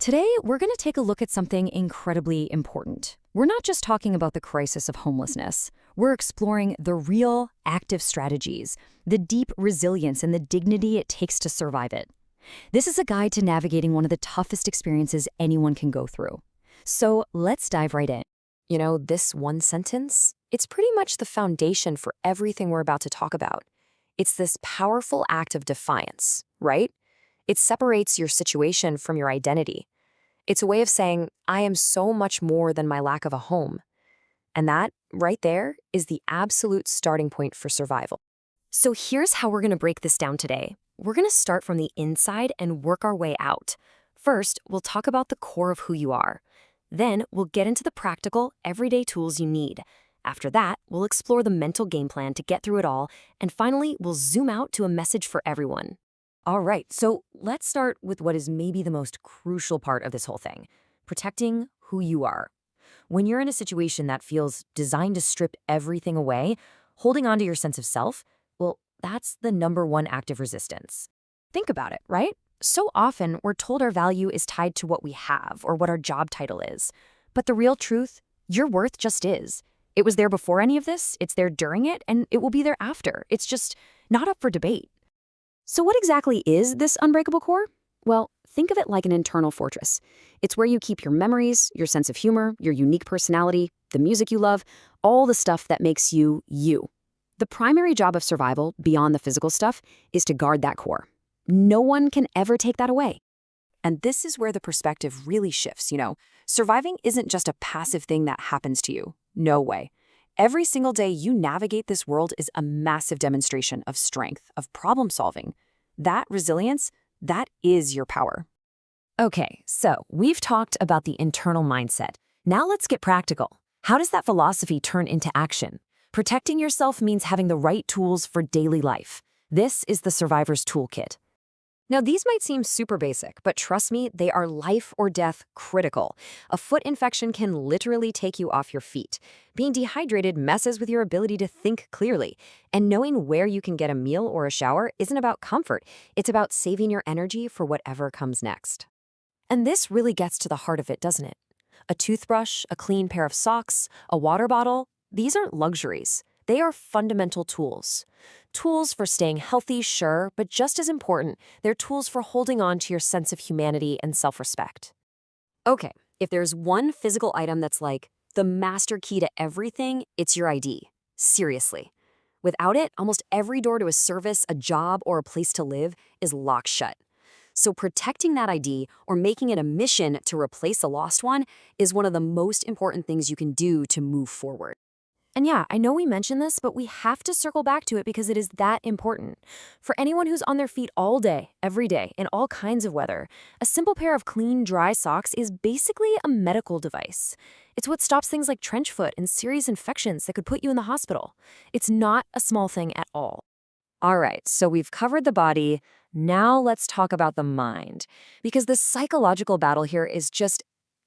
Today, we're going to take a look at something incredibly important. We're not just talking about the crisis of homelessness. We're exploring the real, active strategies, the deep resilience and the dignity it takes to survive it. This is a guide to navigating one of the toughest experiences anyone can go through. So let's dive right in. You know, this one sentence, it's pretty much the foundation for everything we're about to talk about. It's this powerful act of defiance, right? It separates your situation from your identity. It's a way of saying, I am so much more than my lack of a home. And that, right there, is the absolute starting point for survival. So here's how we're going to break this down today. We're going to start from the inside and work our way out. First, we'll talk about the core of who you are. Then, we'll get into the practical, everyday tools you need. After that, we'll explore the mental game plan to get through it all. And finally, we'll zoom out to a message for everyone. All right, so let's start with what is maybe the most crucial part of this whole thing, protecting who you are. When you're in a situation that feels designed to strip everything away, holding on to your sense of self, well, that's the #1 act of resistance. Think about it, right? So often, we're told our value is tied to what we have or what our job title is. But the real truth, your worth just is. It was there before any of this, it's there during it, and it will be there after. It's just not up for debate. So what exactly is this unbreakable core? Well, think of it like an internal fortress. It's where you keep your memories, your sense of humor, your unique personality, the music you love, all the stuff that makes you, you. The primary job of survival, beyond the physical stuff, is to guard that core. No one can ever take that away. And this is where the perspective really shifts, you know. Surviving isn't just a passive thing that happens to you. No way. Every single day you navigate this world is a massive demonstration of strength, of problem solving. That resilience, that is your power. Okay, so we've talked about the internal mindset. Now let's get practical. How does that philosophy turn into action? Protecting yourself means having the right tools for daily life. This is the Survivor's Toolkit. Now, these might seem super basic, but trust me, they are life or death critical. A foot infection can literally take you off your feet. Being dehydrated messes with your ability to think clearly. And knowing where you can get a meal or a shower isn't about comfort. It's about saving your energy for whatever comes next. And this really gets to the heart of it, doesn't it? A toothbrush, a clean pair of socks, a water bottle, these aren't luxuries. They are fundamental tools. Tools for staying healthy, sure, but just as important, they're tools for holding on to your sense of humanity and self-respect. Okay, if there's one physical item that's like the master key to everything, it's your ID. Seriously. Without it, almost every door to a service, a job, or a place to live is locked shut. So protecting that ID or making it a mission to replace a lost one is one of the most important things you can do to move forward. And yeah, I know we mentioned this, but we have to circle back to it because it is that important. For anyone who's on their feet all day, every day, in all kinds of weather, a simple pair of clean, dry socks is basically a medical device. It's what stops things like trench foot and serious infections that could put you in the hospital. It's not a small thing at all. All right, so we've covered the body. Now let's talk about the mind, because the psychological battle here is just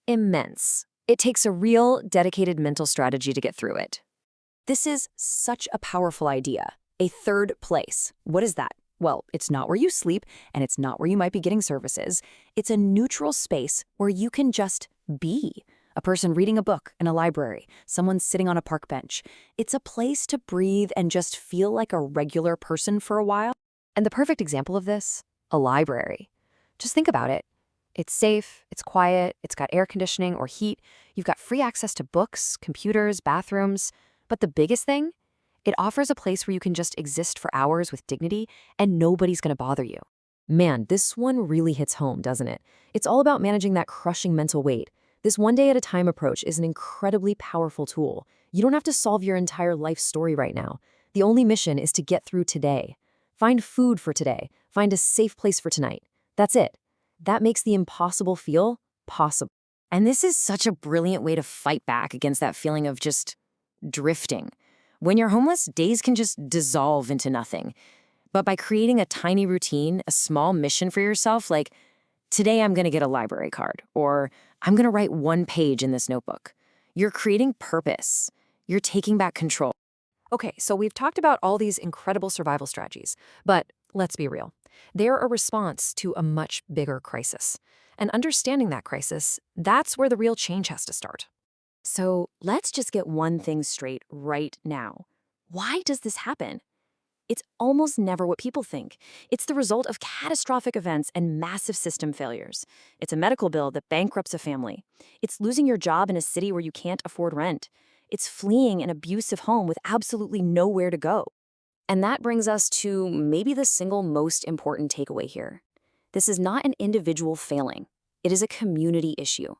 immense. It takes a real, dedicated mental strategy to get through it. This is such a powerful idea. A third place. What is that? Well, it's not where you sleep, and it's not where you might be getting services. It's a neutral space where you can just be. A person reading a book in a library, someone sitting on a park bench. It's a place to breathe and just feel like a regular person for a while. And the perfect example of this? A library. Just think about it. It's safe, it's quiet, it's got air conditioning or heat. You've got free access to books, computers, bathrooms. But the biggest thing? It offers a place where you can just exist for hours with dignity and nobody's going to bother you. Man, this one really hits home, doesn't it? It's all about managing that crushing mental weight. This one-day-at-a-time approach is an incredibly powerful tool. You don't have to solve your entire life story right now. The only mission is to get through today. Find food for today. Find a safe place for tonight. That's it. That makes the impossible feel possible. And this is such a brilliant way to fight back against that feeling of just drifting. When you're homeless, days can just dissolve into nothing. But by creating a tiny routine, a small mission for yourself, like, today I'm going to get a library card, or I'm going to write one page in this notebook, you're creating purpose. You're taking back control. Okay, so we've talked about all these incredible survival strategies, but let's be real. They're a response to a much bigger crisis. And understanding that crisis, that's where the real change has to start. So let's just get one thing straight right now. Why does this happen? It's almost never what people think. It's the result of catastrophic events and massive system failures. It's a medical bill that bankrupts a family. It's losing your job in a city where you can't afford rent. It's fleeing an abusive home with absolutely nowhere to go. And that brings us to maybe the single most important takeaway here. This is not an individual failing. It is a community issue.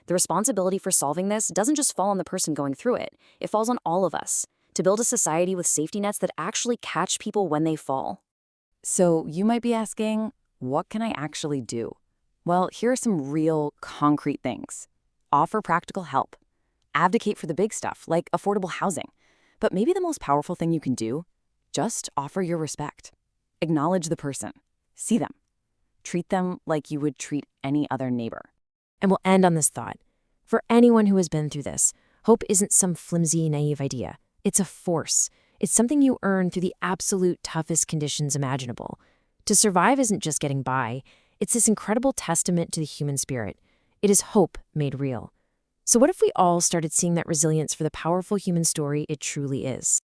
The responsibility for solving this doesn't just fall on the person going through it. It falls on all of us to build a society with safety nets that actually catch people when they fall. So you might be asking, what can I actually do? Well, here are some real concrete things. Offer practical help. Advocate for the big stuff, like affordable housing. But maybe the most powerful thing you can do, just offer your respect. Acknowledge the person. See them. Treat them like you would treat any other neighbor. And we'll end on this thought. For anyone who has been through this, hope isn't some flimsy, naive idea. It's a force. It's something you earn through the absolute toughest conditions imaginable. To survive isn't just getting by. It's this incredible testament to the human spirit. It is hope made real. So what if we all started seeing that resilience for the powerful human story it truly is?